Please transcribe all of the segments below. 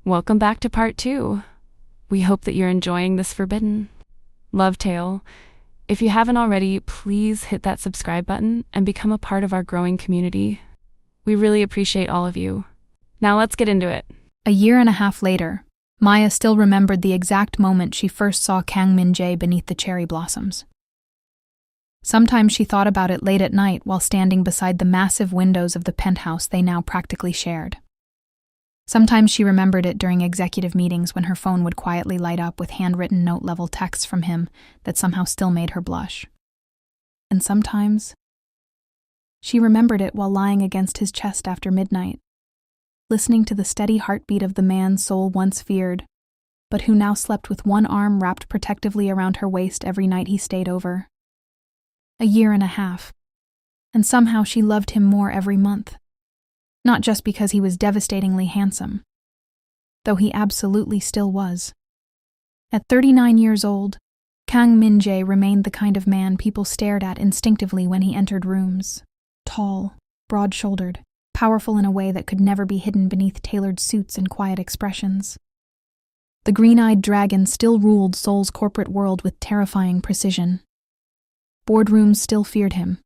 Welcome back to part 2. We hope that you're enjoying this forbidden love tale. If you haven't already, please hit that subscribe button and become a part of our growing community. We really appreciate all of you. Now let's get into it. A year and a half later, Maya still remembered the exact moment she first saw Kang Min-Jae beneath the cherry blossoms. Sometimes she thought about it late at night while standing beside the massive windows of the penthouse they now practically shared. Sometimes she remembered it during executive meetings when her phone would quietly light up with handwritten note-level texts from him that somehow still made her blush. And sometimes she remembered it while lying against his chest after midnight, listening to the steady heartbeat of the man Seoul once feared, but who now slept with one arm wrapped protectively around her waist every night he stayed over. A year and a half, and somehow she loved him more every month. Not just because he was devastatingly handsome, though he absolutely still was. At 39 years old, Kang Min-Jae remained the kind of man people stared at instinctively when he entered rooms. Tall, broad-shouldered, powerful in a way that could never be hidden beneath tailored suits and quiet expressions. The green-eyed dragon still ruled Seoul's corporate world with terrifying precision. Boardrooms still feared him.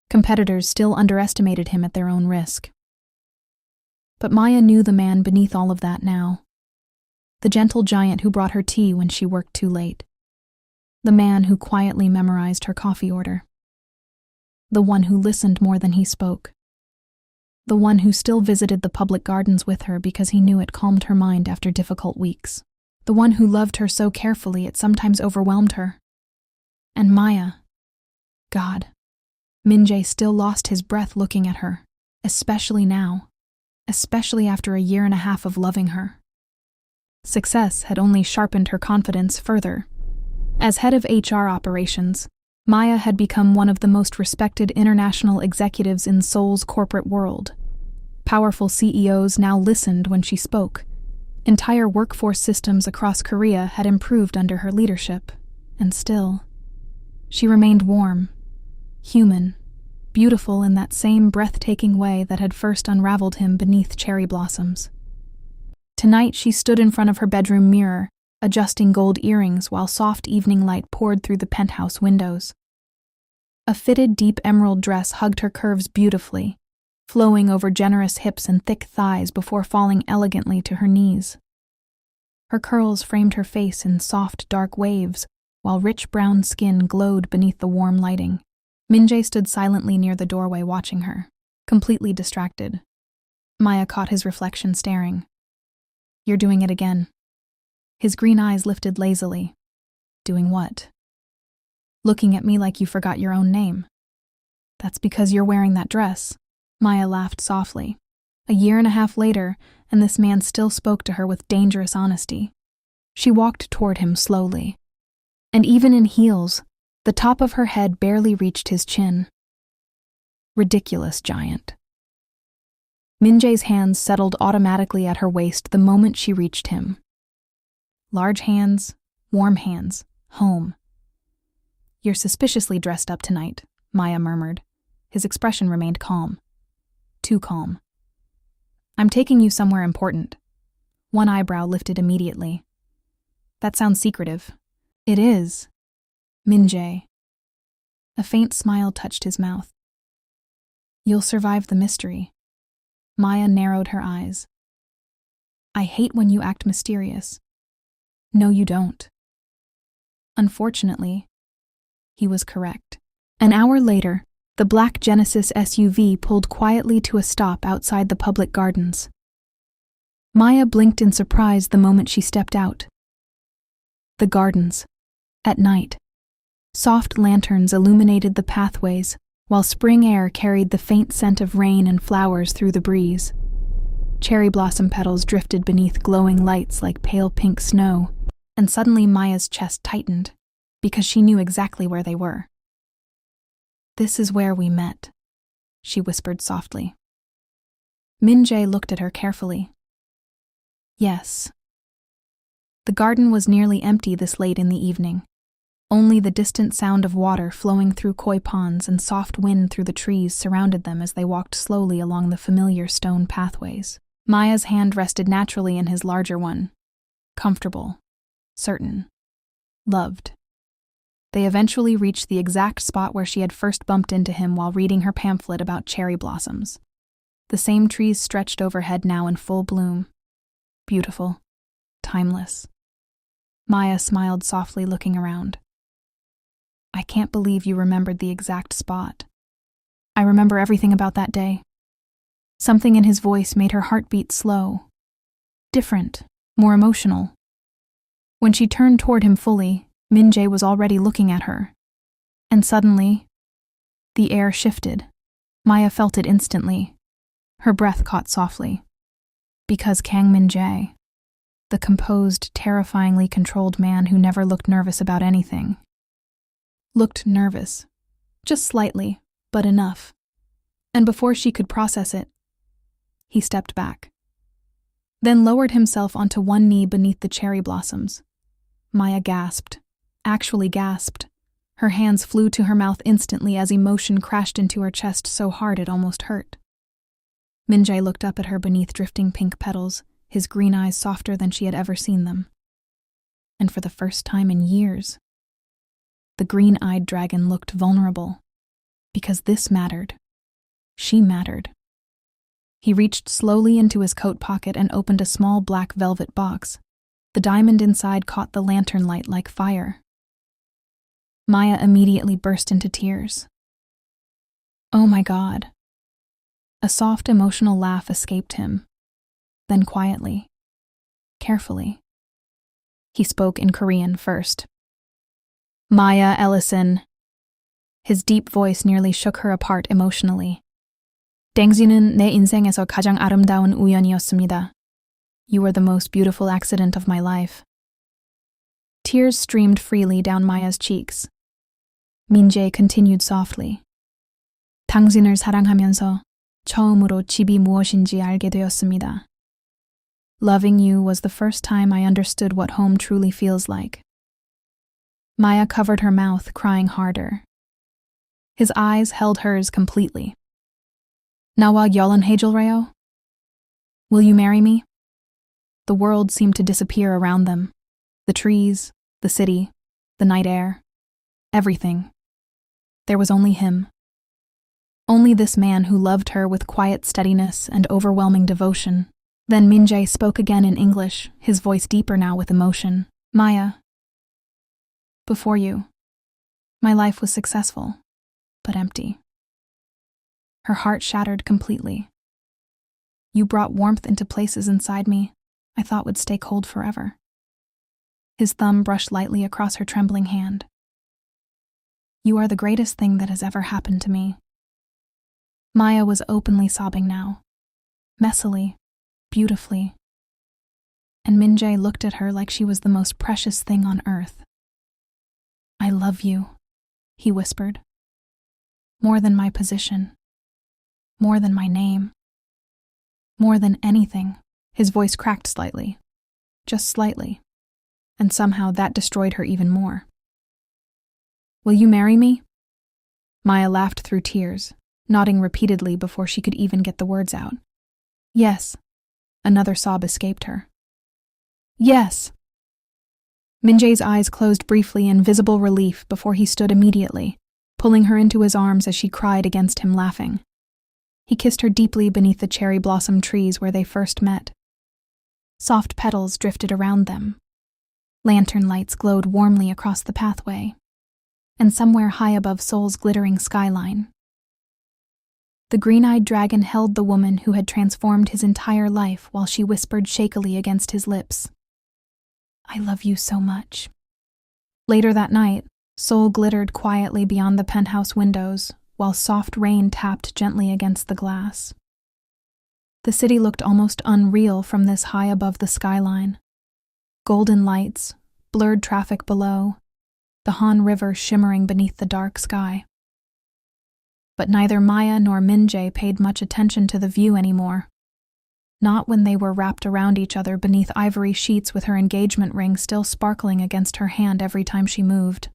Competitors still underestimated him at their own risk. But Maya knew the man beneath all of that now. The gentle giant who brought her tea when she worked too late. The man who quietly memorized her coffee order. The one who listened more than he spoke. The one who still visited the public gardens with her because he knew it calmed her mind after difficult weeks. The one who loved her so carefully it sometimes overwhelmed her. And Maya, God, Min-Jae still lost his breath looking at her, especially now. Especially after a year and a half of loving her. Success had only sharpened her confidence further. As head of HR operations, Maya had become one of the most respected international executives in Seoul's corporate world. Powerful CEOs now listened when she spoke. Entire workforce systems across Korea had improved under her leadership, and still, she remained warm, human, beautiful in that same breathtaking way that had first unraveled him beneath cherry blossoms. Tonight she stood in front of her bedroom mirror, adjusting gold earrings while soft evening light poured through the penthouse windows. A fitted deep emerald dress hugged her curves beautifully, flowing over generous hips and thick thighs before falling elegantly to her knees. Her curls framed her face in soft, dark waves, while rich brown skin glowed beneath the warm lighting. Min-Jae stood silently near the doorway watching her, completely distracted. Maya caught his reflection staring. You're doing it again. His green eyes lifted lazily. Doing what? Looking at me like you forgot your own name. That's because you're wearing that dress. Maya laughed softly. A year and a half later, and this man still spoke to her with dangerous honesty. She walked toward him slowly. And even in heels, the top of her head barely reached his chin. Ridiculous giant. Min-Jae's hands settled automatically at her waist the moment she reached him. Large hands, warm hands, home. You're suspiciously dressed up tonight, Maya murmured. His expression remained calm. Too calm. I'm taking you somewhere important. One eyebrow lifted immediately. That sounds secretive. It is. Min-Jae. A faint smile touched his mouth. You'll survive the mystery. Maya narrowed her eyes. I hate when you act mysterious. No, you don't. Unfortunately, he was correct. An hour later, the black Genesis SUV pulled quietly to a stop outside the public gardens. Maya blinked in surprise the moment she stepped out. The gardens. At night. Soft lanterns illuminated the pathways, while spring air carried the faint scent of rain and flowers through the breeze. Cherry blossom petals drifted beneath glowing lights like pale pink snow, and suddenly Maya's chest tightened, because she knew exactly where they were. This is where we met, she whispered softly. Min-Jae looked at her carefully. Yes. The garden was nearly empty this late in the evening. Only the distant sound of water flowing through koi ponds and soft wind through the trees surrounded them as they walked slowly along the familiar stone pathways. Maya's hand rested naturally in his larger one. Comfortable. Certain. Loved. They eventually reached the exact spot where she had first bumped into him while reading her pamphlet about cherry blossoms. The same trees stretched overhead now in full bloom. Beautiful. Timeless. Maya smiled softly, looking around. I can't believe you remembered the exact spot. I remember everything about that day. Something in his voice made her heartbeat slow. Different, more emotional. When she turned toward him fully, Min-Jae was already looking at her. And suddenly, the air shifted. Maya felt it instantly. Her breath caught softly. Because Kang Min-Jae, the composed, terrifyingly controlled man who never looked nervous about anything, looked nervous. Just slightly, but enough. And before she could process it, he stepped back. Then lowered himself onto one knee beneath the cherry blossoms. Maya gasped. Actually gasped. Her hands flew to her mouth instantly as emotion crashed into her chest so hard it almost hurt. Min-Jae looked up at her beneath drifting pink petals, his green eyes softer than she had ever seen them. And for the first time in years, the green-eyed dragon looked vulnerable. Because this mattered. She mattered. He reached slowly into his coat pocket and opened a small black velvet box. The diamond inside caught the lantern light like fire. Maya immediately burst into tears. Oh my God. A soft, emotional laugh escaped him. Then quietly, carefully, he spoke in Korean first. Maya Ellison. His deep voice nearly shook her apart emotionally. 당신은 내 인생에서 가장 아름다운 우연이었습니다. You were the most beautiful accident of my life. Tears streamed freely down Maya's cheeks. Min-Jae continued softly. 당신을 사랑하면서 처음으로 집이 무엇인지 알게 되었습니다. Loving you was the first time I understood what home truly feels like. Maya covered her mouth, crying harder. His eyes held hers completely. 나와 결혼해줄래요? Will you marry me? The world seemed to disappear around them. The trees, the city, the night air, everything. There was only him. Only this man who loved her with quiet steadiness and overwhelming devotion. Then Min-Jae spoke again in English, his voice deeper now with emotion. Maya, before you, my life was successful, but empty. Her heart shattered completely. You brought warmth into places inside me I thought would stay cold forever. His thumb brushed lightly across her trembling hand. You are the greatest thing that has ever happened to me. Maya was openly sobbing now, messily, beautifully. And Min-Jae looked at her like she was the most precious thing on earth. I love you, he whispered. More than my position. More than my name. More than anything. His voice cracked slightly. Just slightly. And somehow that destroyed her even more. Will you marry me? Maya laughed through tears, nodding repeatedly before she could even get the words out. Yes. Another sob escaped her. Yes. Min-Jae's eyes closed briefly in visible relief before he stood immediately, pulling her into his arms as she cried against him, laughing. He kissed her deeply beneath the cherry blossom trees where they first met. Soft petals drifted around them. Lantern lights glowed warmly across the pathway, and somewhere high above Seoul's glittering skyline, the green-eyed dragon held the woman who had transformed his entire life while she whispered shakily against his lips. I love you so much. Later that night, Seoul glittered quietly beyond the penthouse windows, while soft rain tapped gently against the glass. The city looked almost unreal from this high above the skyline. Golden lights, blurred traffic below, the Han River shimmering beneath the dark sky. But neither Maya nor Min-Jae paid much attention to the view anymore. Not when they were wrapped around each other beneath ivory sheets with her engagement ring still sparkling against her hand every time she moved.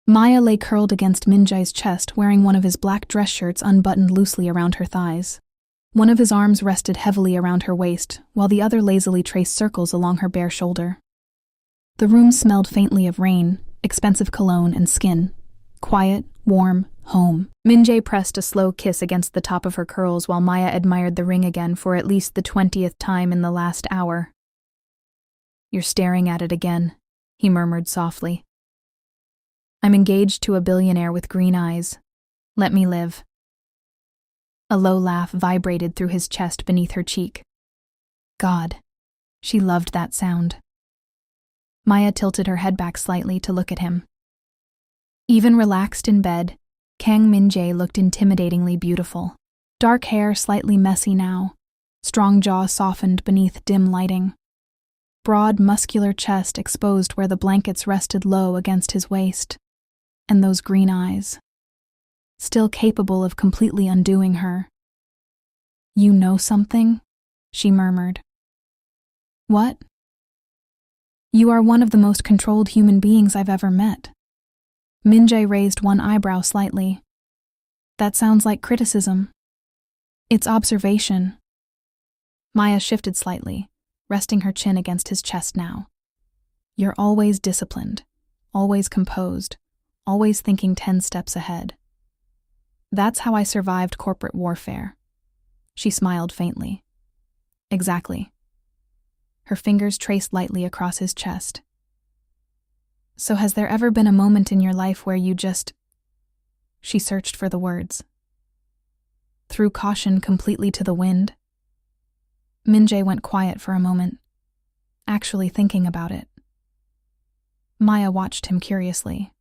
Maya lay curled against Min-Jae's chest, wearing one of his black dress shirts unbuttoned loosely around her thighs. One of his arms rested heavily around her waist, while the other lazily traced circles along her bare shoulder. The room smelled faintly of rain, expensive cologne, and skin. Quiet, warm, home. Min-Jae pressed a slow kiss against the top of her curls while Maya admired the ring again for at least the 20th time in the last hour. "You're staring at it again," he murmured softly. "I'm engaged to a billionaire with green eyes. Let me live." A low laugh vibrated through his chest beneath her cheek. God, she loved that sound. Maya tilted her head back slightly to look at him. Even relaxed in bed, Kang Min-Jae looked intimidatingly beautiful. Dark hair slightly messy now, strong jaw softened beneath dim lighting. Broad, muscular chest exposed where the blankets rested low against his waist. And those green eyes, still capable of completely undoing her. "You know something?" she murmured. "What?" "You are one of the most controlled human beings I've ever met." Min-Jae raised one eyebrow slightly. "That sounds like criticism." "It's observation." Maya shifted slightly, resting her chin against his chest now. "You're always disciplined, always composed, always thinking 10 steps ahead. That's how I survived corporate warfare." She smiled faintly. "Exactly." Her fingers traced lightly across his chest. "So has there ever been a moment in your life where you just—" She searched for the words. "Threw caution completely to the wind?" Min-Jae went quiet for a moment, actually thinking about it. Maya watched him curiously.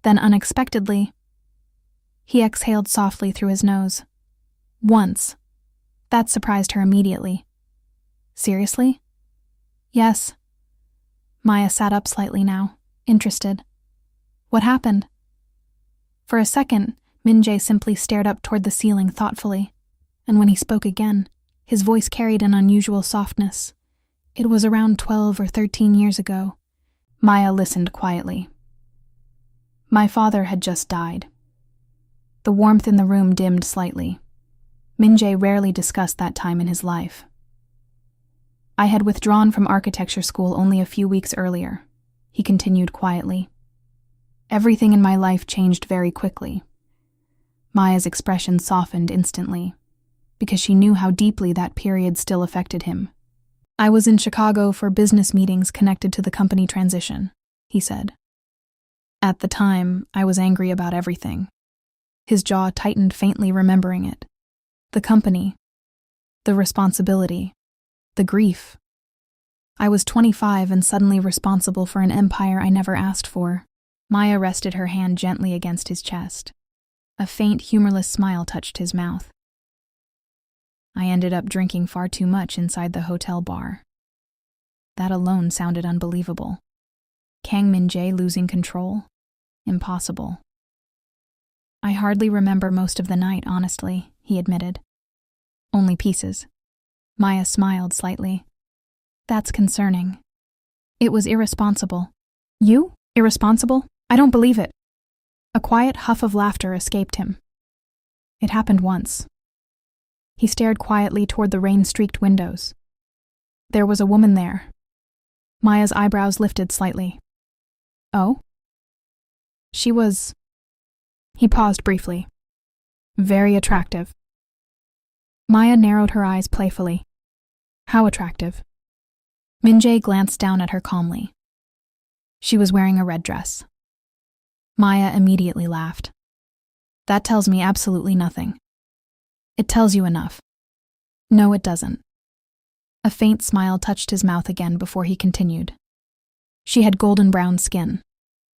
Then unexpectedly, he exhaled softly through his nose. Once. That surprised her immediately. "Seriously?" "Yes." Maya sat up slightly now, interested. "What happened?" For a second, Min-Jae simply stared up toward the ceiling thoughtfully, and when he spoke again, his voice carried an unusual softness. "It was around 12 or 13 years ago." Maya listened quietly. "My father had just died." The warmth in the room dimmed slightly. Min-Jae rarely discussed that time in his life. "I had withdrawn from architecture school only a few weeks earlier," he continued quietly. "Everything in my life changed very quickly." Maya's expression softened instantly, because she knew how deeply that period still affected him. "I was in Chicago for business meetings connected to the company transition," he said. "At the time, I was angry about everything." His jaw tightened faintly, remembering it. The company, the responsibility, the grief. "I was 25 and suddenly responsible for an empire I never asked for." Maya rested her hand gently against his chest. A faint, humorless smile touched his mouth. "I ended up drinking far too much inside the hotel bar." That alone sounded unbelievable. Kang Min-Jae losing control? Impossible. "I hardly remember most of the night, honestly," he admitted. "Only pieces." Maya smiled slightly. "That's concerning." "It was irresponsible." "You? Irresponsible? I don't believe it." A quiet huff of laughter escaped him. "It happened once." He stared quietly toward the rain-streaked windows. "There was a woman there." Maya's eyebrows lifted slightly. "Oh?" "She was—" He paused briefly. "Very attractive." Maya narrowed her eyes playfully. "How attractive?" Min-Jae glanced down at her calmly. She was wearing a red dress. Maya immediately laughed. "That tells me absolutely nothing." "It tells you enough." "No, it doesn't." A faint smile touched his mouth again before he continued. "She had golden brown skin,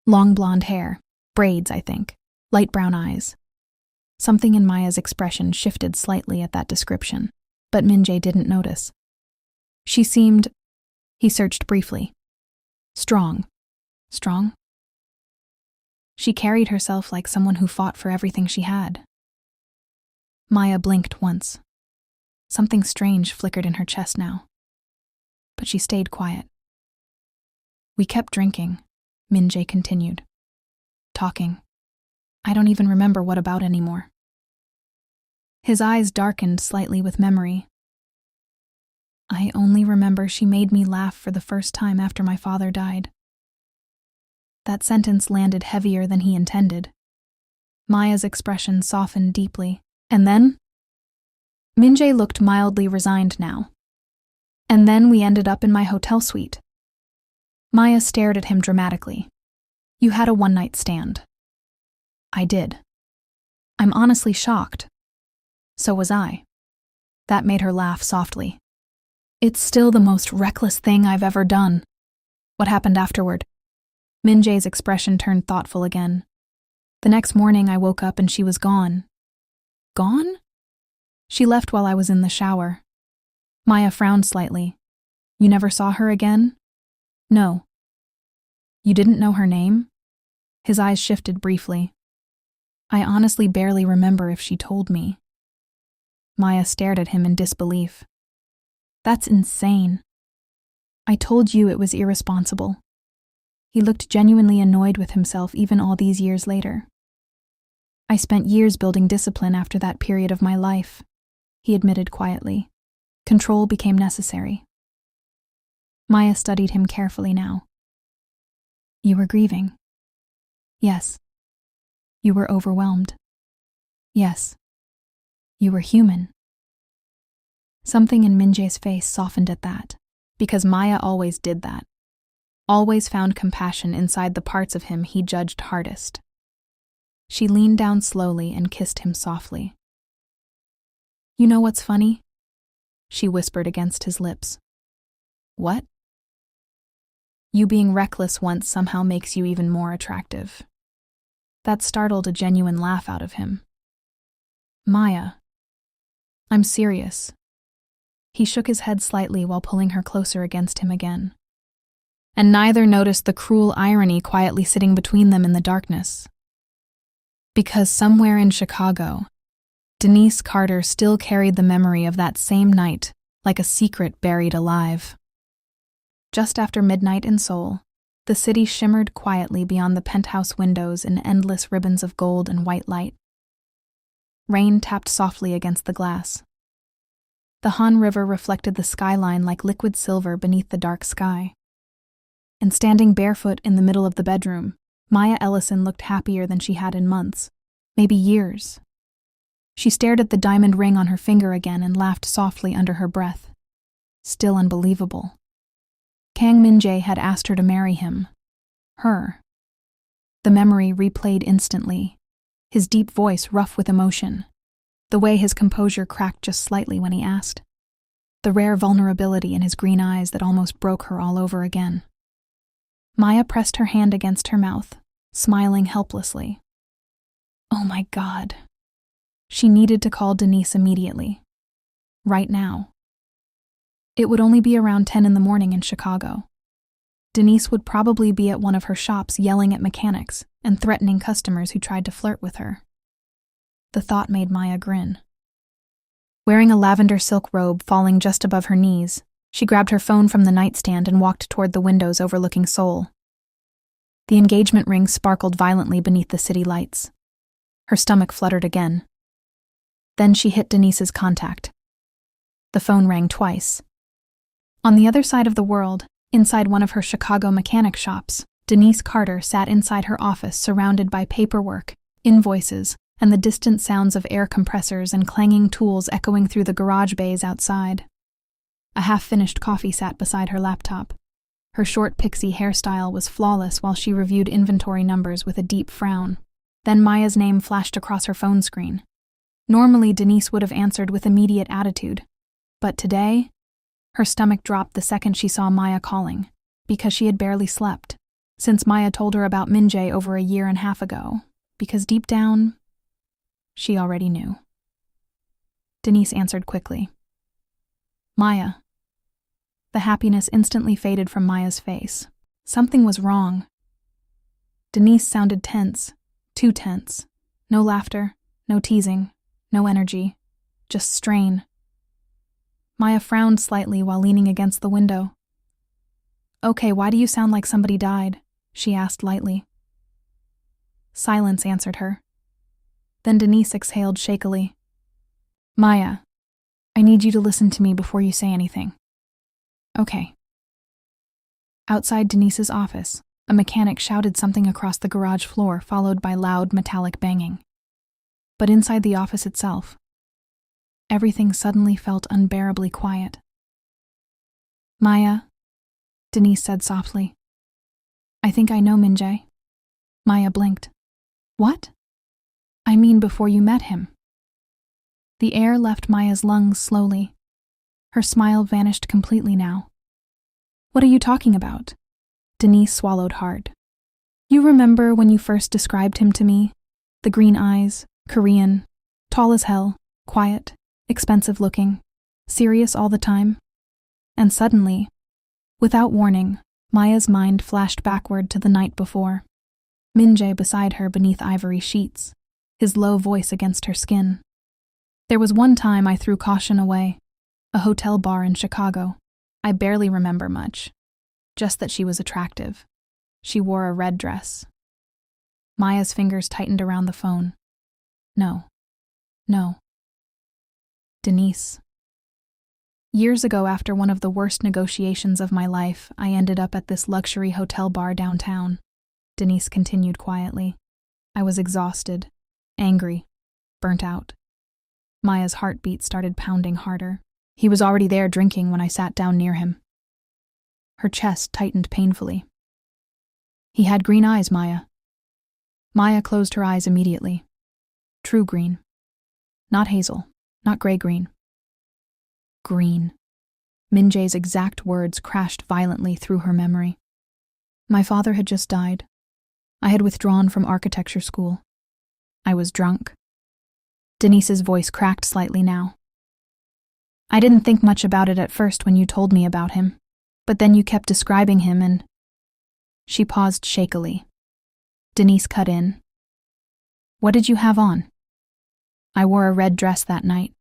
long blonde hair, braids, I think, light brown eyes." Something in Maya's expression shifted slightly at that description, but Min-Jae didn't notice. "She seemed—" He searched briefly. "Strong." "Strong?" "She carried herself like someone who fought for everything she had." Maya blinked once. Something strange flickered in her chest now. But she stayed quiet. "We kept drinking," Min-Jae continued. "Talking. I don't even remember what about anymore." His eyes darkened slightly with memory. I only remember she made me laugh for the first time after my father died. That sentence landed heavier than he intended. Maya's expression softened deeply. And then? Min-Jae looked mildly resigned now. And then we ended up in my hotel suite. Maya stared at him dramatically. You had a one-night stand. I did. I'm honestly shocked. So was I. That made her laugh softly. It's still the most reckless thing I've ever done. What happened afterward? Min-Jae's expression turned thoughtful again. The next morning I woke up and she was gone. Gone? She left while I was in the shower. Maya frowned slightly. You never saw her again? No. You didn't know her name? His eyes shifted briefly. I honestly barely remember if she told me. Maya stared at him in disbelief. That's insane. I told you it was irresponsible. He looked genuinely annoyed with himself even all these years later. I spent years building discipline after that period of my life, he admitted quietly. Control became necessary. Maya studied him carefully now. You were grieving. Yes. You were overwhelmed. Yes. You were human. Something in Min-Jae's face softened at that, because Maya always did that. Always found compassion inside the parts of him he judged hardest. She leaned down slowly and kissed him softly. You know what's funny? She whispered against his lips. What? You being reckless once somehow makes you even more attractive. That startled a genuine laugh out of him. Maya. I'm serious. He shook his head slightly while pulling her closer against him again. And neither noticed the cruel irony quietly sitting between them in the darkness. Because somewhere in Chicago, Denise Carter still carried the memory of that same night like a secret buried alive. Just after midnight in Seoul, the city shimmered quietly beyond the penthouse windows in endless ribbons of gold and white light. Rain tapped softly against the glass. The Han River reflected the skyline like liquid silver beneath the dark sky. And standing barefoot in the middle of the bedroom, Maya Ellison looked happier than she had in months, maybe years. She stared at the diamond ring on her finger again and laughed softly under her breath. Still unbelievable. Kang Min-Jae had asked her to marry him. Her. The memory replayed instantly, his deep voice rough with emotion, the way his composure cracked just slightly when he asked, the rare vulnerability in his green eyes that almost broke her all over again. Maya pressed her hand against her mouth, smiling helplessly. Oh my God. She needed to call Denise immediately. Right now. It would only be around 10 in the morning in Chicago. Denise would probably be at one of her shops yelling at mechanics and threatening customers who tried to flirt with her. The thought made Maya grin. Wearing a lavender silk robe falling just above her knees, she grabbed her phone from the nightstand and walked toward the windows overlooking Seoul. The engagement ring sparkled violently beneath the city lights. Her stomach fluttered again. Then she hit Denise's contact. The phone rang twice. On the other side of the world, inside one of her Chicago mechanic shops, Denise Carter sat inside her office surrounded by paperwork, invoices, and the distant sounds of air compressors and clanging tools echoing through the garage bays outside. A half-finished coffee sat beside her laptop. Her short pixie hairstyle was flawless while she reviewed inventory numbers with a deep frown. Then Maya's name flashed across her phone screen. Normally, Denise would have answered with immediate attitude. But today, her stomach dropped the second she saw Maya calling, because she had barely slept, since Maya told her about Min-Jae over a year and a half ago, because deep down, she already knew. Denise answered quickly. Maya. The happiness instantly faded from Maya's face. Something was wrong. Denise sounded tense, too tense. No laughter, no teasing, no energy, just strain. Maya frowned slightly while leaning against the window. Okay, why do you sound like somebody died? She asked lightly. Silence answered her. Then Denise exhaled shakily. Maya, I need you to listen to me before you say anything. Okay. Outside Denise's office, a mechanic shouted something across the garage floor, followed by loud metallic banging. But inside the office itself, everything suddenly felt unbearably quiet. Maya, Denise said softly. I think I know Min-Jae. Maya blinked. What? I mean before you met him. The air left Maya's lungs slowly. Her smile vanished completely now. What are you talking about? Denise swallowed hard. You remember when you first described him to me? The green eyes, Korean, tall as hell, quiet, expensive looking, serious all the time. And suddenly, without warning, Maya's mind flashed backward to the night before. Min-Jae beside her beneath ivory sheets, his low voice against her skin. There was one time I threw caution away, a hotel bar in Chicago. I barely remember much, just that she was attractive. She wore a red dress. Maya's fingers tightened around the phone. No. Denise. Years ago, after one of the worst negotiations of my life, I ended up at this luxury hotel bar downtown. Denise continued quietly. I was exhausted, angry, burnt out. Maya's heartbeat started pounding harder. He was already there drinking when I sat down near him. Her chest tightened painfully. He had green eyes, Maya. Maya closed her eyes immediately. True green. Not hazel, not gray-green. Green. Min-Jae's exact words crashed violently through her memory. My father had just died. I had withdrawn from architecture school. I was drunk. Denise's voice cracked slightly now. I didn't think much about it at first when you told me about him, but then you kept describing him and... She paused shakily. Denise cut in. What did you have on? I wore a red dress that night.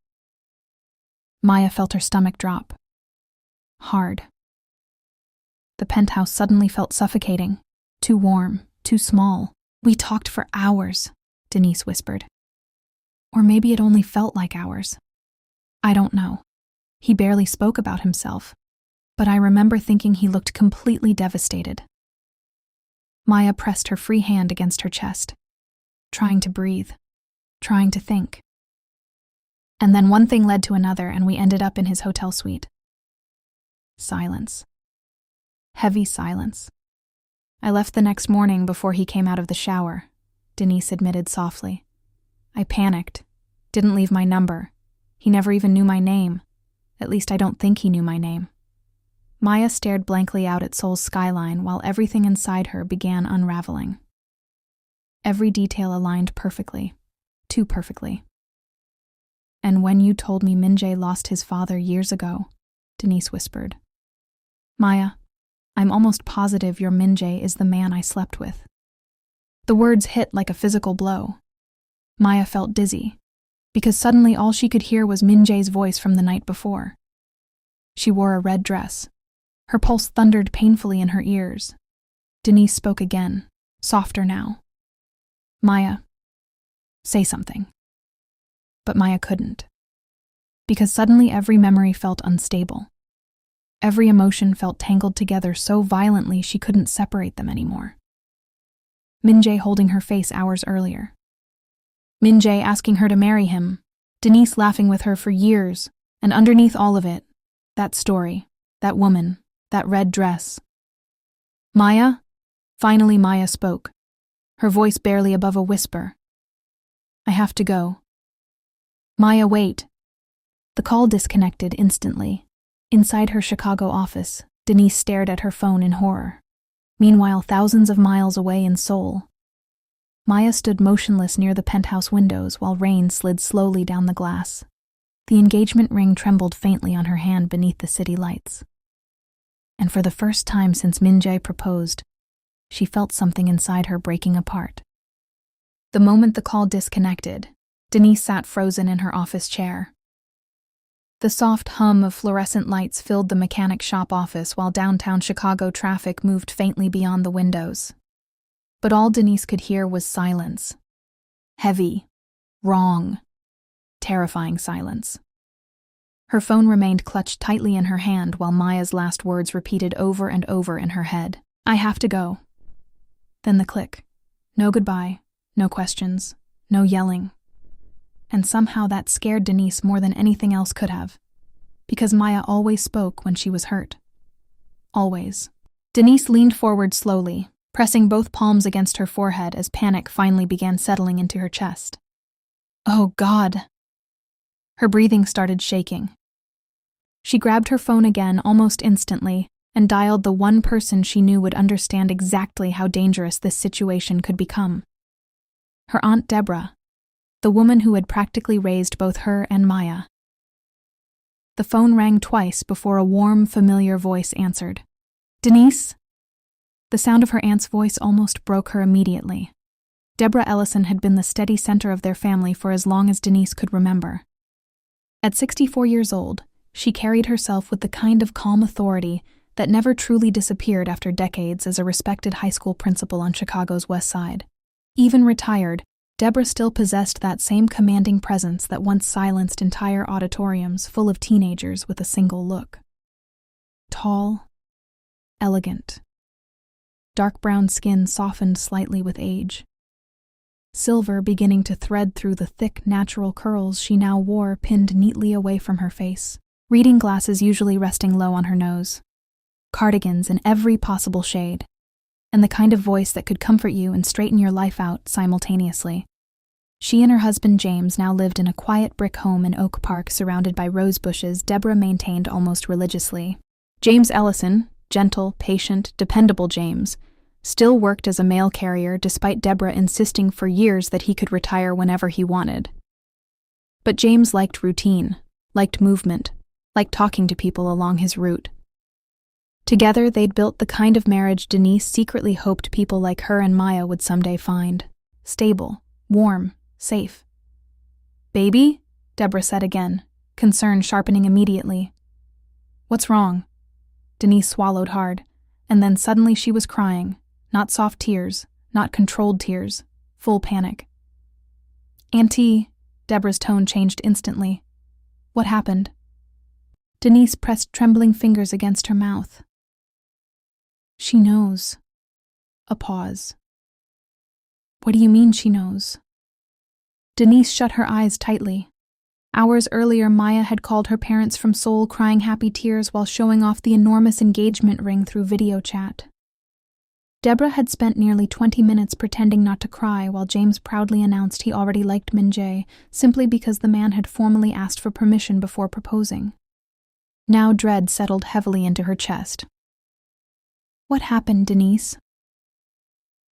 Maya felt her stomach drop. Hard. The penthouse suddenly felt suffocating. Too warm, too small. We talked for hours, Denise whispered. Or maybe it only felt like hours. I don't know. He barely spoke about himself, but I remember thinking he looked completely devastated. Maya pressed her free hand against her chest, trying to breathe, trying to think. And then one thing led to another, and we ended up in his hotel suite. Silence. Heavy silence. I left the next morning before he came out of the shower, Denise admitted softly. I panicked, didn't leave my number. He never even knew my name. At least I don't think he knew my name. Maya stared blankly out at Seoul's skyline while everything inside her began unraveling. Every detail aligned perfectly, too perfectly. And when you told me Min-Jae lost his father years ago, Denise whispered. Maya, I'm almost positive your Min-Jae is the man I slept with. The words hit like a physical blow. Maya felt dizzy, because suddenly all she could hear was Min-Jae's voice from the night before. She wore a red dress. Her pulse thundered painfully in her ears. Denise spoke again, softer now. Maya, say something. But Maya couldn't, because suddenly every memory felt unstable. Every emotion felt tangled together so violently she couldn't separate them anymore. Min-Jae holding her face hours earlier. Min-Jae asking her to marry him, Denise laughing with her for years, and underneath all of it, that story, that woman, that red dress. Maya? Finally Maya spoke, her voice barely above a whisper. I have to go. Maya, wait. The call disconnected instantly. Inside her Chicago office, Denise stared at her phone in horror. Meanwhile, thousands of miles away in Seoul, Maya stood motionless near the penthouse windows while rain slid slowly down the glass. The engagement ring trembled faintly on her hand beneath the city lights. And for the first time since Min-Jae proposed, she felt something inside her breaking apart. The moment the call disconnected, Denise sat frozen in her office chair. The soft hum of fluorescent lights filled the mechanic shop office while downtown Chicago traffic moved faintly beyond the windows. But all Denise could hear was silence. Heavy. Wrong. Terrifying silence. Her phone remained clutched tightly in her hand while Maya's last words repeated over and over in her head. I have to go. Then the click. No goodbye, no questions, no yelling. And somehow that scared Denise more than anything else could have. Because Maya always spoke when she was hurt. Always. Denise leaned forward slowly, pressing both palms against her forehead as panic finally began settling into her chest. Oh, God. Her breathing started shaking. She grabbed her phone again almost instantly and dialed the one person she knew would understand exactly how dangerous this situation could become. Her Aunt Deborah, the woman who had practically raised both her and Maya. The phone rang twice before a warm, familiar voice answered. Denise? The sound of her aunt's voice almost broke her immediately. Deborah Ellison had been the steady center of their family for as long as Denise could remember. At 64 years old, she carried herself with the kind of calm authority that never truly disappeared after decades as a respected high school principal on Chicago's West Side. Even retired, Deborah still possessed that same commanding presence that once silenced entire auditoriums full of teenagers with a single look. Tall, elegant. Dark brown skin softened slightly with age. Silver beginning to thread through the thick, natural curls she now wore pinned neatly away from her face. Reading glasses usually resting low on her nose. Cardigans in every possible shade. And the kind of voice that could comfort you and straighten your life out simultaneously. She and her husband James now lived in a quiet brick home in Oak Park surrounded by rose bushes Deborah maintained almost religiously. James Ellison, gentle, patient, dependable James, still worked as a mail carrier despite Deborah insisting for years that he could retire whenever he wanted. But James liked routine, liked movement, liked talking to people along his route. Together, they'd built the kind of marriage Denise secretly hoped people like her and Maya would someday find. Stable, warm, safe. Baby? Deborah said again, concern sharpening immediately. What's wrong? Denise swallowed hard, and then suddenly she was crying. Not soft tears, not controlled tears, full panic. Auntie, Deborah's tone changed instantly. What happened? Denise pressed trembling fingers against her mouth. She knows. A pause. What do you mean she knows? Denise shut her eyes tightly. Hours earlier, Maya had called her parents from Seoul crying happy tears while showing off the enormous engagement ring through video chat. Deborah had spent nearly 20 minutes pretending not to cry while James proudly announced he already liked Min-Jae simply because the man had formally asked for permission before proposing. Now dread settled heavily into her chest. What happened, Denise?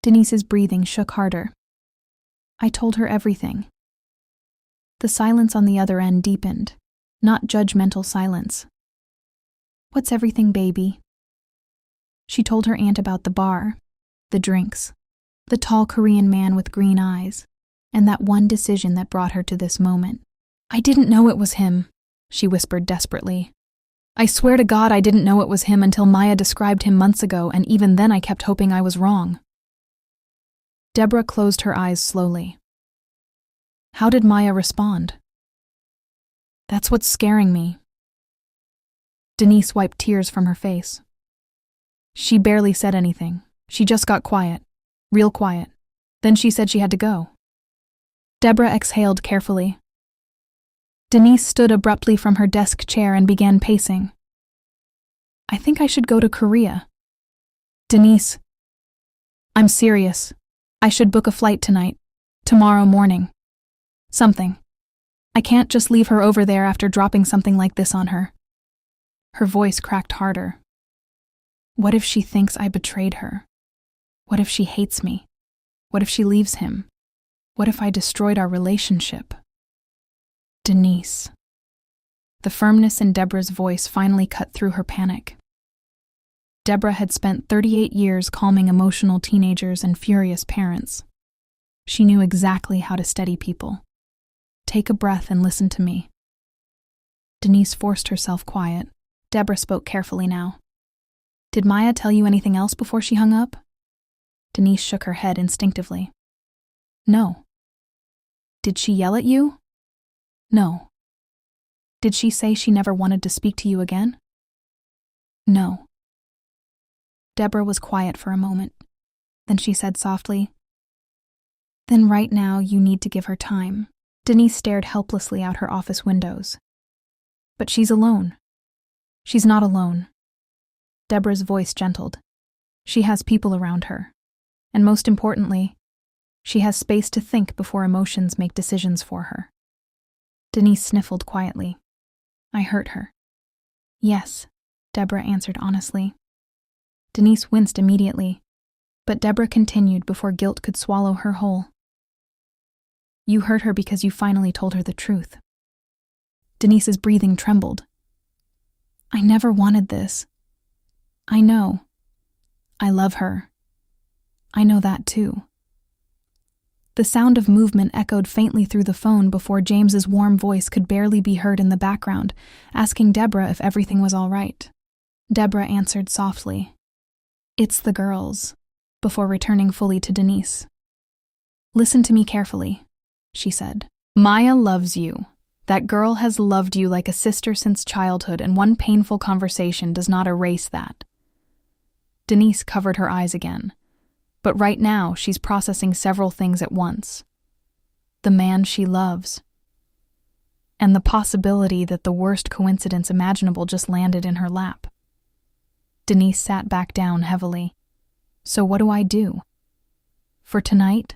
Denise's breathing shook harder. I told her everything. The silence on the other end deepened, not judgmental silence. What's everything, baby? She told her aunt about the bar, the drinks, the tall Korean man with green eyes, and that one decision that brought her to this moment. I didn't know it was him, she whispered desperately. I swear to God I didn't know it was him until Maya described him months ago, and even then I kept hoping I was wrong. Deborah closed her eyes slowly. How did Maya respond? That's what's scaring me. Denise wiped tears from her face. She barely said anything. She just got quiet. Real quiet. Then she said she had to go. Deborah exhaled carefully. Denise stood abruptly from her desk chair and began pacing. I think I should go to Korea. Denise. I'm serious. I should book a flight tonight. Tomorrow morning. Something. I can't just leave her over there after dropping something like this on her. Her voice cracked harder. What if she thinks I betrayed her? What if she hates me? What if she leaves him? What if I destroyed our relationship? Denise. The firmness in Deborah's voice finally cut through her panic. Deborah had spent 38 years calming emotional teenagers and furious parents. She knew exactly how to steady people. Take a breath and listen to me. Denise forced herself quiet. Deborah spoke carefully now. Did Maya tell you anything else before she hung up? Denise shook her head instinctively. No. Did she yell at you? No. Did she say she never wanted to speak to you again? No. Deborah was quiet for a moment. Then she said softly, "Then right now you need to give her time." Denise stared helplessly out her office windows. "But she's alone." "She's not alone." Deborah's voice gentled. "She has people around her. And most importantly, she has space to think before emotions make decisions for her." Denise sniffled quietly. "I hurt her." "Yes," Deborah answered honestly. Denise winced immediately, but Deborah continued before guilt could swallow her whole. "You hurt her because you finally told her the truth." Denise's breathing trembled. "I never wanted this. I know. I love her. I know that too." The sound of movement echoed faintly through the phone before James's warm voice could barely be heard in the background, asking Deborah if everything was all right. Deborah answered softly, "It's the girls," before returning fully to Denise. "Listen to me carefully," she said. "Maya loves you. That girl has loved you like a sister since childhood, and one painful conversation does not erase that." Denise covered her eyes again. But right now, she's processing several things at once. The man she loves. And the possibility that the worst coincidence imaginable just landed in her lap. Denise sat back down heavily. "So what do I do?" "For tonight?"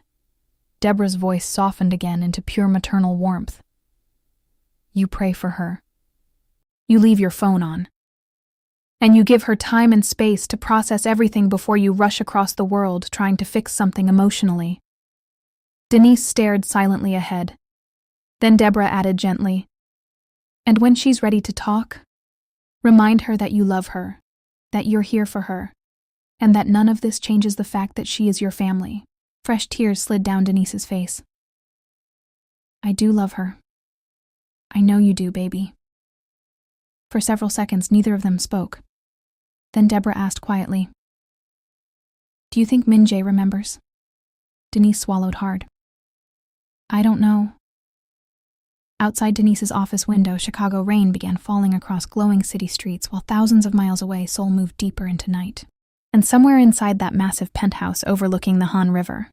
Deborah's voice softened again into pure maternal warmth. "You pray for her. You leave your phone on. And you give her time and space to process everything before you rush across the world trying to fix something emotionally." Denise stared silently ahead. Then Deborah added gently, "And when she's ready to talk, remind her that you love her, that you're here for her, and that none of this changes the fact that she is your family." Fresh tears slid down Denise's face. "I do love her. I know you do, baby." For several seconds, neither of them spoke. Then Deborah asked quietly, "Do you think Min-Jae remembers?" Denise swallowed hard. "I don't know." Outside Denise's office window, Chicago rain began falling across glowing city streets, while thousands of miles away, Seoul moved deeper into night. And somewhere inside that massive penthouse overlooking the Han River,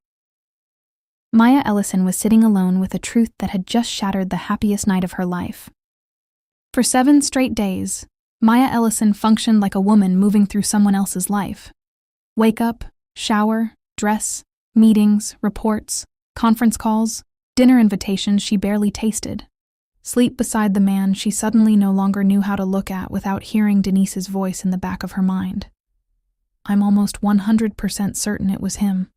Maya Ellison was sitting alone with a truth that had just shattered the happiest night of her life. For 7 straight days, Maya Ellison functioned like a woman moving through someone else's life. Wake up, shower, dress, meetings, reports, conference calls, dinner invitations she barely tasted. Sleep beside the man she suddenly no longer knew how to look at without hearing Denise's voice in the back of her mind. "I'm almost 100% certain it was him."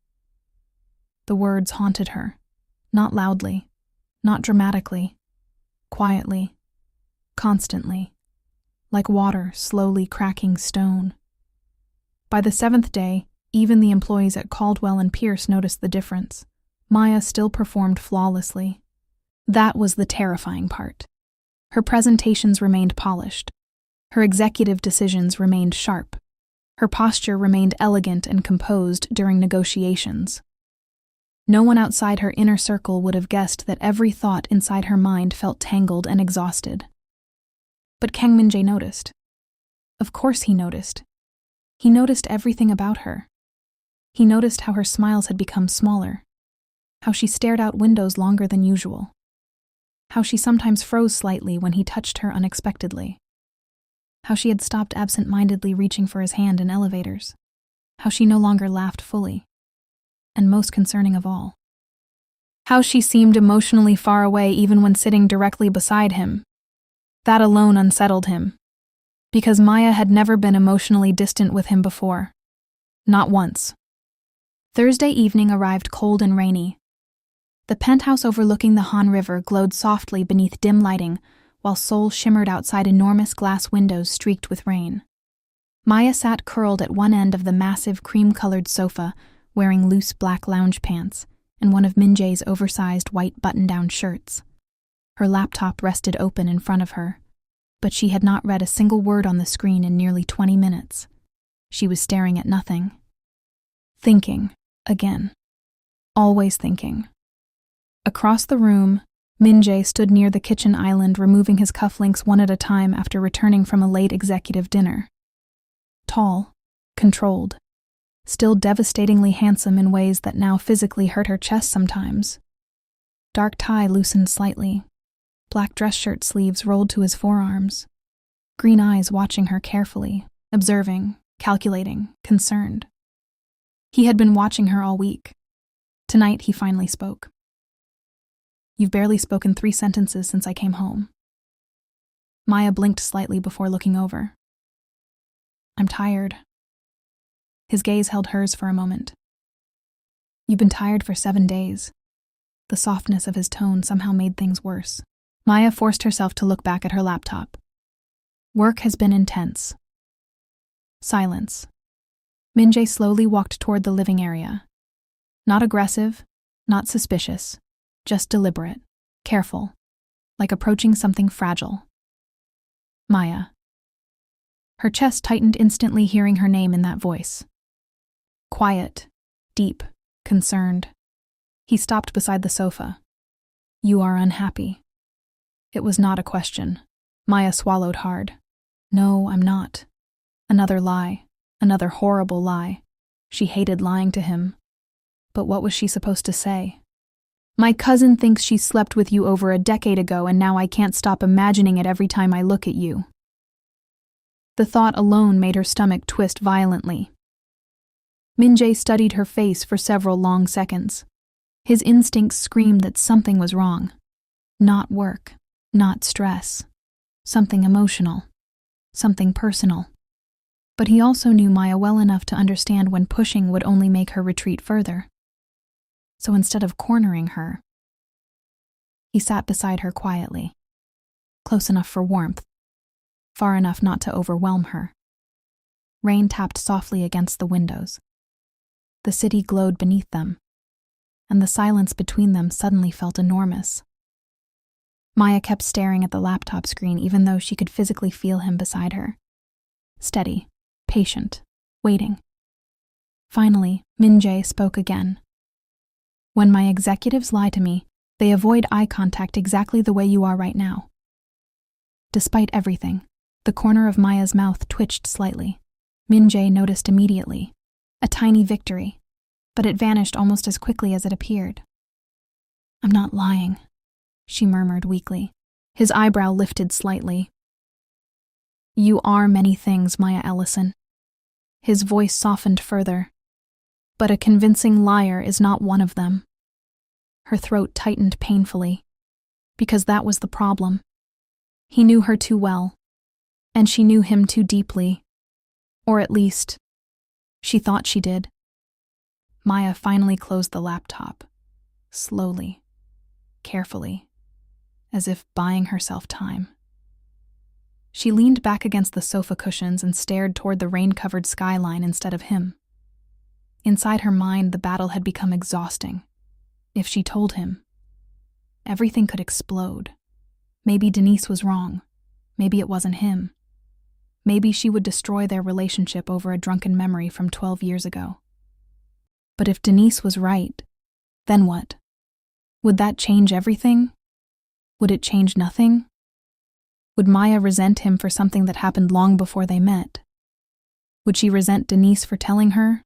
The words haunted her, not loudly, not dramatically, quietly, constantly, like water slowly cracking stone. By the 7th day, even the employees at Caldwell and Pierce noticed the difference. Maya still performed flawlessly. That was the terrifying part. Her presentations remained polished. Her executive decisions remained sharp. Her posture remained elegant and composed during negotiations. No one outside her inner circle would have guessed that every thought inside her mind felt tangled and exhausted. But Kang Min-Jae noticed. Of course he noticed. He noticed everything about her. He noticed how her smiles had become smaller, how she stared out windows longer than usual, how she sometimes froze slightly when he touched her unexpectedly, how she had stopped absent-mindedly reaching for his hand in elevators, how she no longer laughed fully, and most concerning of all, how she seemed emotionally far away even when sitting directly beside him. That alone unsettled him, because Maya had never been emotionally distant with him before. Not once. Thursday evening arrived cold and rainy. The penthouse overlooking the Han River glowed softly beneath dim lighting, while Seoul shimmered outside enormous glass windows streaked with rain. Maya sat curled at one end of the massive cream-colored sofa, wearing loose black lounge pants and one of Min-Jae's oversized white button-down shirts. Her laptop rested open in front of her, but she had not read a single word on the screen in nearly 20 minutes. She was staring at nothing. Thinking, again. Always thinking. Across the room, Min-Jae stood near the kitchen island, removing his cufflinks one at a time after returning from a late executive dinner. Tall, controlled, still devastatingly handsome in ways that now physically hurt her chest sometimes. Dark tie loosened slightly, black dress shirt sleeves rolled to his forearms, green eyes watching her carefully, observing, calculating, concerned. He had been watching her all week. Tonight he finally spoke. "You've barely spoken 3 sentences since I came home." Maya blinked slightly before looking over. "I'm tired." His gaze held hers for a moment. "You've been tired for 7 days." The softness of his tone somehow made things worse. Maya forced herself to look back at her laptop. "Work has been intense." Silence. Min-Jae slowly walked toward the living area. Not aggressive, not suspicious, just deliberate, careful, like approaching something fragile. "Maya." Her chest tightened instantly hearing her name in that voice. Quiet, deep, concerned. He stopped beside the sofa. "You are unhappy." It was not a question. Maya swallowed hard. "No, I'm not." Another lie. Another horrible lie. She hated lying to him. But what was she supposed to say? "My cousin thinks she slept with you over a decade ago, and now I can't stop imagining it every time I look at you." The thought alone made her stomach twist violently. Min-Jae studied her face for several long seconds. His instincts screamed that something was wrong. Not work, not stress. Something emotional. Something personal. But he also knew Maya well enough to understand when pushing would only make her retreat further. So instead of cornering her, he sat beside her quietly, close enough for warmth, far enough not to overwhelm her. Rain tapped softly against the windows. The city glowed beneath them, and the silence between them suddenly felt enormous. Maya kept staring at the laptop screen even though she could physically feel him beside her. Steady, patient, waiting. Finally, Min-Jae spoke again. "When my executives lie to me, they avoid eye contact exactly the way you are right now." Despite everything, the corner of Maya's mouth twitched slightly. Min-Jae noticed immediately. A tiny victory, but it vanished almost as quickly as it appeared. "I'm not lying," she murmured weakly. His eyebrow lifted slightly. "You are many things, Maya Ellison." His voice softened further. "But a convincing liar is not one of them." Her throat tightened painfully, because that was the problem. He knew her too well, and she knew him too deeply. Or at least, she thought she did. Maya finally closed the laptop, slowly, carefully, as if buying herself time. She leaned back against the sofa cushions and stared toward the rain-covered skyline instead of him. Inside her mind, the battle had become exhausting. If she told him, everything could explode. Maybe Denise was wrong. Maybe it wasn't him. Maybe she would destroy their relationship over a drunken memory from 12 years ago. But if Denise was right, then what? Would that change everything? Would it change nothing? Would Maya resent him for something that happened long before they met? Would she resent Denise for telling her?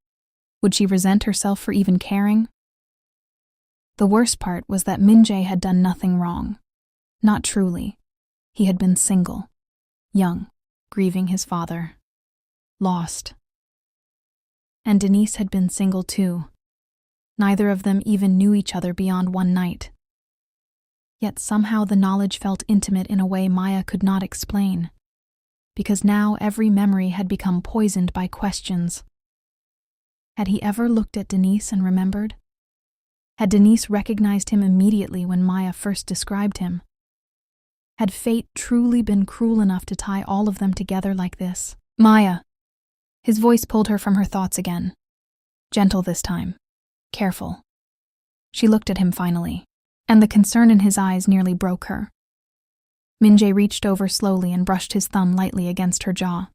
Would she resent herself for even caring? The worst part was that Min-Jae had done nothing wrong. Not truly. He had been single, young, grieving his father, lost. And Denise had been single too. Neither of them even knew each other beyond one night. Yet somehow the knowledge felt intimate in a way Maya could not explain, because now every memory had become poisoned by questions. Had he ever looked at Denise and remembered? Had Denise recognized him immediately when Maya first described him? Had fate truly been cruel enough to tie all of them together like this? "Maya!" His voice pulled her from her thoughts again. Gentle this time. Careful. She looked at him finally, and the concern in his eyes nearly broke her. Min-Jae reached over slowly and brushed his thumb lightly against her jaw.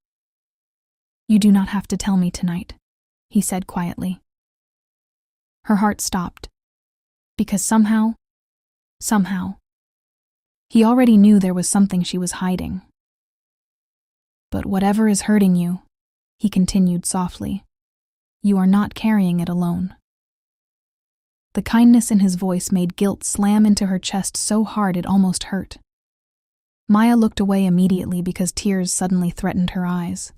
"You do not have to tell me tonight," he said quietly. Her heart stopped, because somehow, He already knew there was something she was hiding. But whatever is hurting you, he continued softly, you are not carrying it alone. The kindness in his voice made guilt slam into her chest so hard it almost hurt. Maya looked away immediately because tears suddenly threatened her eyes.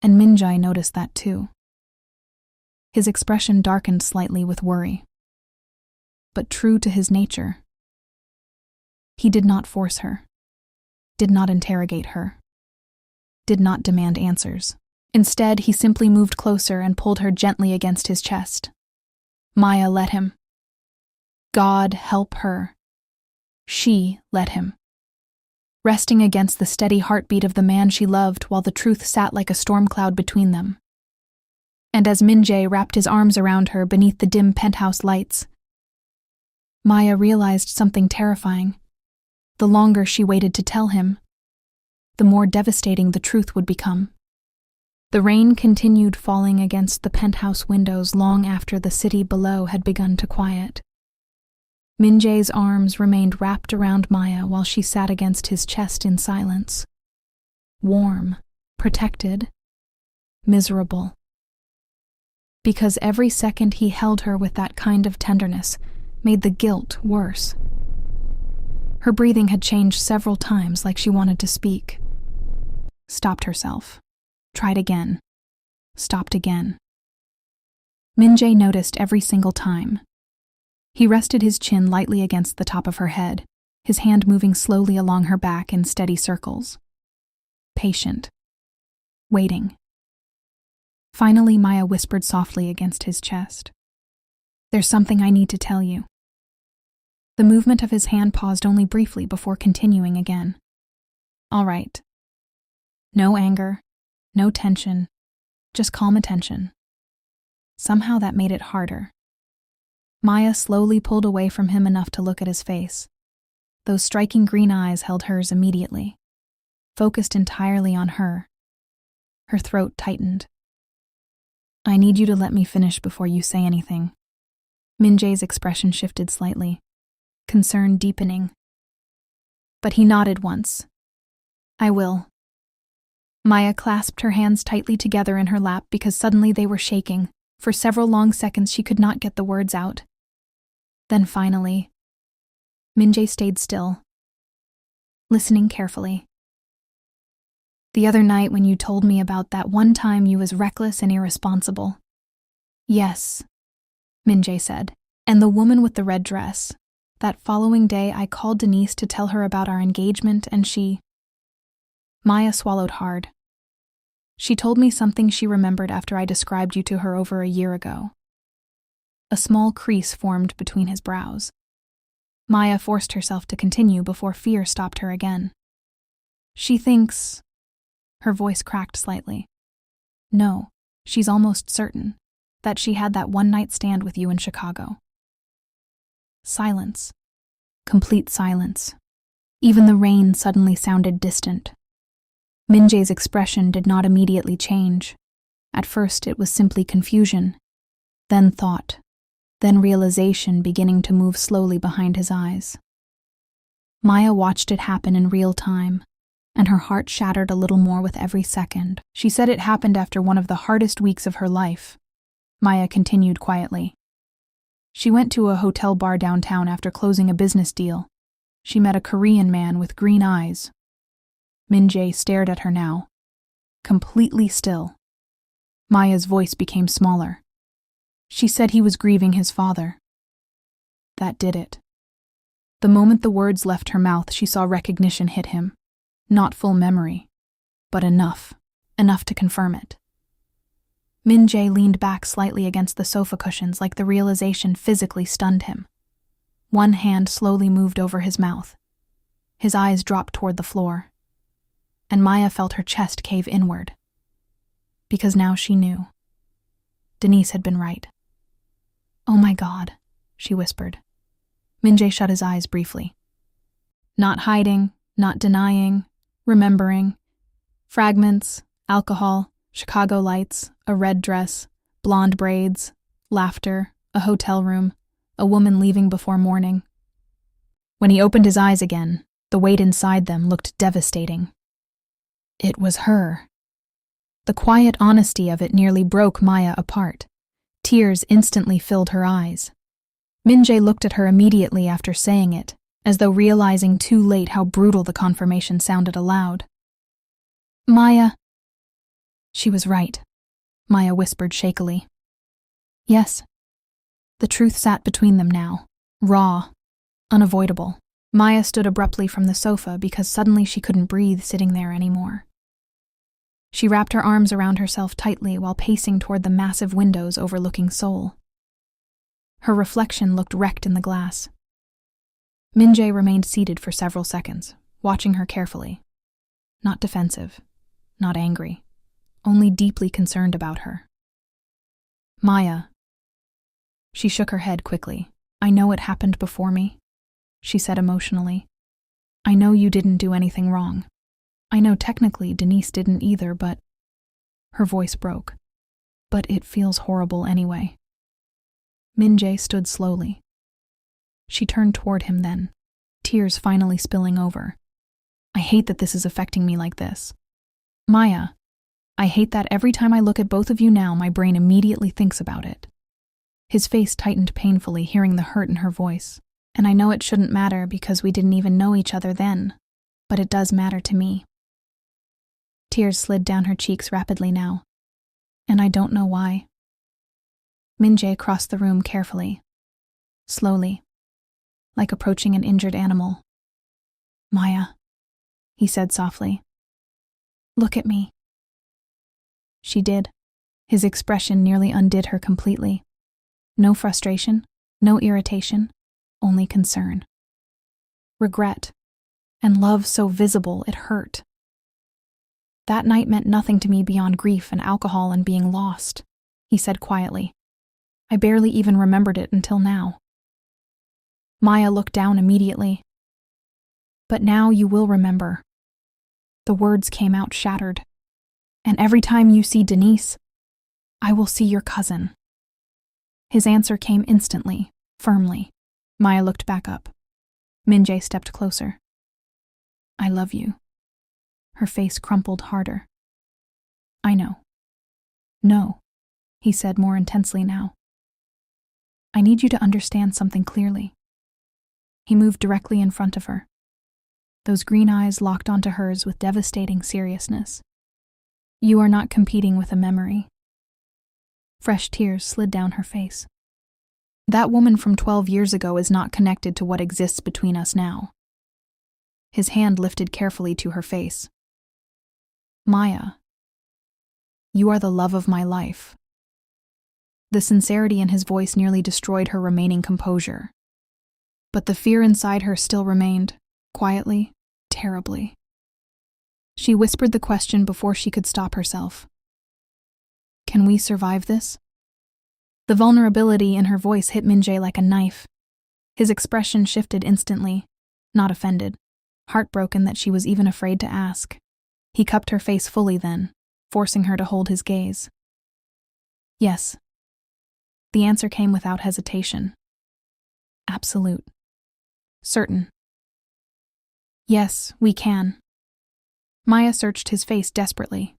And Min-Jae noticed that too. His expression darkened slightly with worry. But true to his nature, he did not force her, did not interrogate her, did not demand answers. Instead, he simply moved closer and pulled her gently against his chest. Maya let him. God help her. She let him. Resting against the steady heartbeat of the man she loved while the truth sat like a storm cloud between them. And as Min-Jae wrapped his arms around her beneath the dim penthouse lights, Maya realized something terrifying. The longer she waited to tell him, the more devastating the truth would become. The rain continued falling against the penthouse windows long after the city below had begun to quiet. Min-Jae's arms remained wrapped around Maya while she sat against his chest in silence. Warm, protected, miserable. Because every second he held her with that kind of tenderness made the guilt worse. Her breathing had changed several times, like she wanted to speak. Stopped herself. Tried again. Stopped again. Min-Jae noticed every single time. He rested his chin lightly against the top of her head, his hand moving slowly along her back in steady circles. Patient. Waiting. Finally, Maya whispered softly against his chest. There's something I need to tell you. The movement of his hand paused only briefly before continuing again. All right. No anger. No tension, just calm attention. Somehow that made it harder. Maya slowly pulled away from him enough to look at his face. Those striking green eyes held hers immediately, focused entirely on her. Her throat tightened. I need you to let me finish before you say anything. Min-Jae's expression shifted slightly, concern deepening. But he nodded once. I will. Maya clasped her hands tightly together in her lap because suddenly they were shaking. For several long seconds she could not get the words out. Then finally, Min-Jae stayed still, listening carefully. The other night when you told me about that one time you was reckless and irresponsible. Yes, Min-Jae said. And the woman with the red dress. That following day I called Denise to tell her about our engagement and she... Maya swallowed hard. She told me something she remembered after I described you to her over a year ago. A small crease formed between his brows. Maya forced herself to continue before fear stopped her again. She thinks... Her voice cracked slightly. No, she's almost certain that she had that one-night stand with you in Chicago. Silence. Complete silence. Even the rain suddenly sounded distant. Min-Jae's expression did not immediately change. At first it was simply confusion, then thought, then realization beginning to move slowly behind his eyes. Maya watched it happen in real time, and her heart shattered a little more with every second. She said it happened after one of the hardest weeks of her life. Maya continued quietly. She went to a hotel bar downtown after closing a business deal. She met a Korean man with green eyes. Min-Jae stared at her now, completely still. Maya's voice became smaller. She said he was grieving his father. That did it. The moment the words left her mouth, she saw recognition hit him. Not full memory, but enough to confirm it. Min-Jae leaned back slightly against the sofa cushions like the realization physically stunned him. One hand slowly moved over his mouth. His eyes dropped toward the floor. And Maya felt her chest cave inward. Because now she knew. Denise had been right. Oh my God, she whispered. Min-Jae shut his eyes briefly. Not hiding, not denying, remembering. Fragments, alcohol, Chicago lights, a red dress, blonde braids, laughter, a hotel room, a woman leaving before morning. When he opened his eyes again, The weight inside them looked devastating. It was her. The quiet honesty of it nearly broke Maya apart. Tears instantly filled her eyes. Min-Jae looked at her immediately after saying it, as though realizing too late how brutal the confirmation sounded aloud. Maya. She was right, Maya whispered shakily. Yes. The truth sat between them now, raw, unavoidable. Maya stood abruptly from the sofa because suddenly she couldn't breathe sitting there anymore. She wrapped her arms around herself tightly while pacing toward the massive windows overlooking Seoul. Her reflection looked wrecked in the glass. Min-Jae remained seated for several seconds, watching her carefully. Not defensive, not angry, only deeply concerned about her. Maya. She shook her head quickly. I know it happened before me, she said emotionally. I know you didn't do anything wrong. I know technically Denise didn't either, but... Her voice broke. But it feels horrible anyway. Min-Jae stood slowly. She turned toward him then, tears finally spilling over. I hate that this is affecting me like this. Maya, I hate that every time I look at both of you now, my brain immediately thinks about it. His face tightened painfully, hearing the hurt in her voice. And I know it shouldn't matter because we didn't even know each other then, but it does matter to me. Tears slid down her cheeks rapidly now, and I don't know why. Min-Jae crossed the room carefully, slowly, like approaching an injured animal. Maya, he said softly. Look at me. She did. His expression nearly undid her completely. No frustration, no irritation, only concern. Regret, and love so visible it hurt. That night meant nothing to me beyond grief and alcohol and being lost, he said quietly. I barely even remembered it until now. Maya looked down immediately. But now you will remember. The words came out shattered. And every time you see Denise, I will see your cousin. His answer came instantly, firmly. Maya looked back up. Min-Jae stepped closer. I love you. Her face crumpled harder. I know. No, he said more intensely now. I need you to understand something clearly. He moved directly in front of her. Those green eyes locked onto hers with devastating seriousness. You are not competing with a memory. Fresh tears slid down her face. That woman from 12 years ago is not connected to what exists between us now. His hand lifted carefully to her face. Maya, you are the love of my life. The sincerity in his voice nearly destroyed her remaining composure. But the fear inside her still remained, quietly, terribly. She whispered the question before she could stop herself. Can we survive this? The vulnerability in her voice hit Min-Jae like a knife. His expression shifted instantly, not offended, heartbroken that she was even afraid to ask. He cupped her face fully then, forcing her to hold his gaze. Yes. The answer came without hesitation. Absolute. Certain. Yes, we can. Maya searched his face desperately.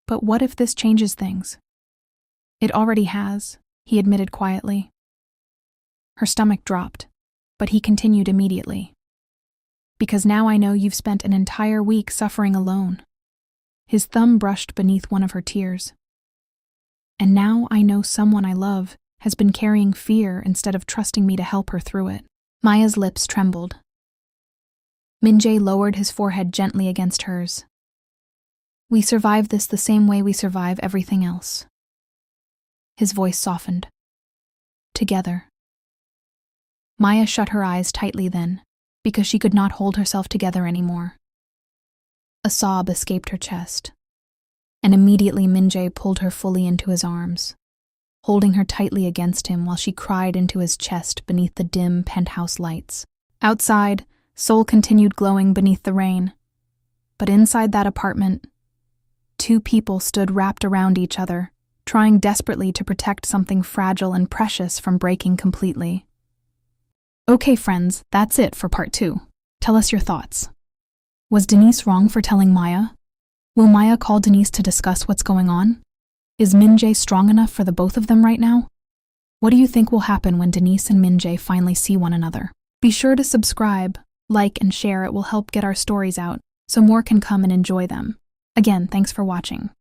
But what if this changes things? It already has, he admitted quietly. Her stomach dropped, but he continued immediately. Because now I know you've spent an entire week suffering alone. His thumb brushed beneath one of her tears. And now I know someone I love has been carrying fear instead of trusting me to help her through it. Maya's lips trembled. Min-Jae lowered his forehead gently against hers. We survive this the same way we survive everything else. His voice softened. Together. Maya shut her eyes tightly then, because she could not hold herself together anymore. A sob escaped her chest, and immediately Min-Jae pulled her fully into his arms, holding her tightly against him while she cried into his chest beneath the dim penthouse lights. Outside, Seoul continued glowing beneath the rain, but inside that apartment, two people stood wrapped around each other, trying desperately to protect something fragile and precious from breaking completely. Okay, friends, that's it for part 2. Tell us your thoughts. Was Denise wrong for telling Maya? Will Maya call Denise to discuss what's going on? Is Min-Jae strong enough for the both of them right now? What do you think will happen when Denise and Min-Jae finally see one another? Be sure to subscribe, like, and share. It will help get our stories out so more can come and enjoy them. Again, thanks for watching.